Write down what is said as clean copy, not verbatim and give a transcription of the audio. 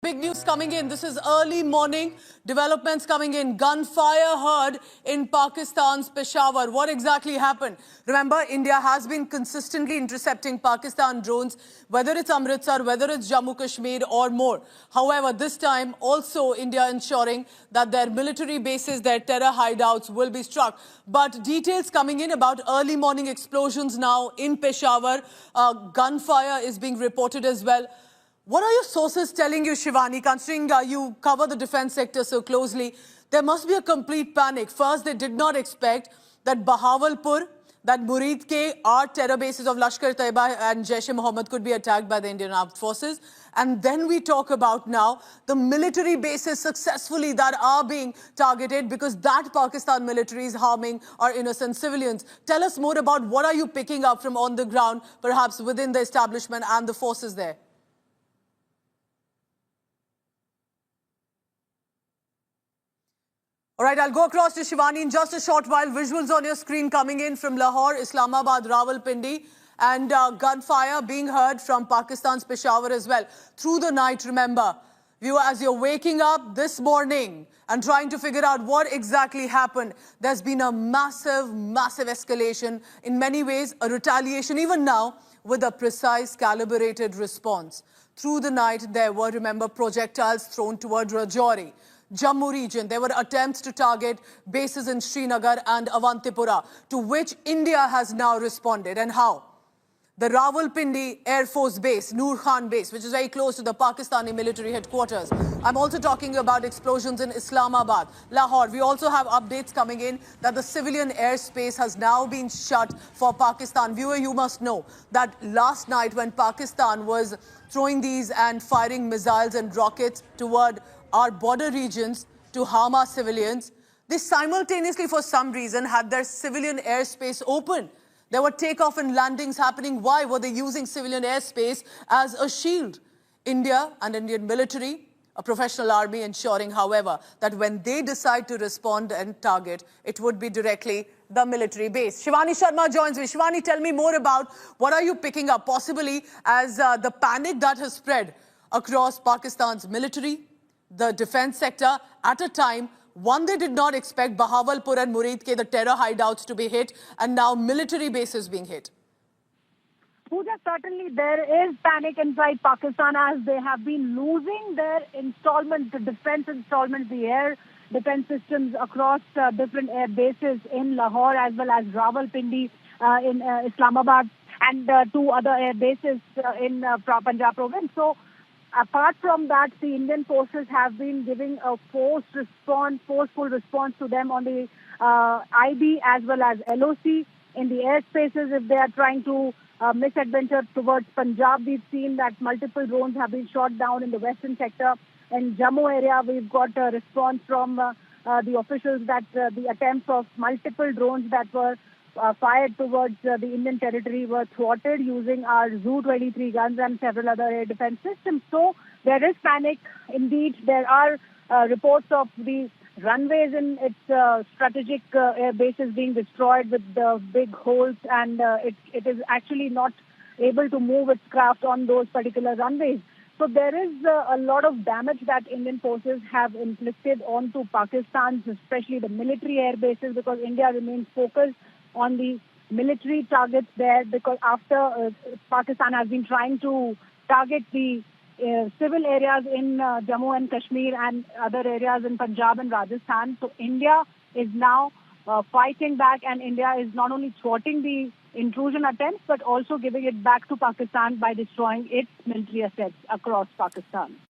Big news coming in. This is early morning. Developments coming in. Gunfire heard in Pakistan's Peshawar. What exactly happened? Remember, India has been consistently intercepting Pakistan drones, whether it's Amritsar, whether it's Jammu Kashmir or more. However, this time also India ensuring that their military bases, their terror hideouts will be struck. But details coming in about early morning explosions now in Peshawar. Gunfire is being reported as well. What are your sources telling you, Shivani, considering you cover the defense sector so closely? There must be a complete panic. First, they did not expect that Bahawalpur, that Murid-ke are terror bases of Lashkar-e-Taiba and Jaish-e-Mohammed could be attacked by the Indian Armed Forces. And then we talk about now the military bases successfully that are being targeted because that Pakistan military is harming our innocent civilians. Tell us more about what are you picking up from on the ground, perhaps within the establishment and the forces there. All right, I'll go across to Shivani in just a short while. Visuals on your screen coming in from Lahore, Islamabad, Rawalpindi, and gunfire being heard from Pakistan's Peshawar as well. Through the night, remember, as you're waking up this morning and trying to figure out what exactly happened, there's been a massive escalation. In many ways, a retaliation even now with a precise, calibrated response. Through the night, there were, remember, projectiles thrown toward Rajouri. Jammu region, there were attempts to target bases in Srinagar and Avantipura, to which India has now responded. And how? The Rawalpindi Air Force Base, Noor Khan Base, which is very close to the Pakistani military headquarters. I'm also talking about explosions in Islamabad, Lahore. We also have updates coming in that the civilian airspace has now been shut for Pakistan. Viewer, you must know that last night when Pakistan was throwing these and firing missiles and rockets toward our border regions to harm our civilians, they simultaneously, for some reason, had their civilian airspace open. There were takeoff and landings happening. Why were they using civilian airspace as a shield? India and Indian military, a professional army, ensuring, however, that when they decide to respond and target, it would be directly the military base. Shivani Sharma joins me. Shivani, tell me more about what are you picking up, possibly as the panic that has spread across Pakistan's military, the defense sector, at a time one they did not expect Bahawalpur and Murid-ke, the terror hideouts, to be hit, and now military bases being hit. Pooja, certainly there is panic inside Pakistan as they have been losing their installments, the defense installments, the air defense systems across different air bases in Lahore as well as Rawalpindi in Islamabad and two other air bases in Punjab province. So apart from that, the Indian forces have been giving a forceful response to them on the IB as well as LOC in the airspaces. If they are trying to misadventure towards Punjab, we've seen that multiple drones have been shot down in the western sector. In Jammu area, we've got a response from the officials that the attempts of multiple drones that were fired towards the Indian territory were thwarted using our Zu-23 guns and several other air defense systems. So there is panic. Indeed, there are reports of the runways in its strategic air bases being destroyed with big holes, and it is actually not able to move its craft on those particular runways. So there is a lot of damage that Indian forces have inflicted onto Pakistan, especially the military air bases, because India remains focused on the military targets there, because after Pakistan has been trying to target the civil areas in Jammu and Kashmir and other areas in Punjab and Rajasthan. So India is now fighting back, and India is not only thwarting the intrusion attempts but also giving it back to Pakistan by destroying its military assets across Pakistan.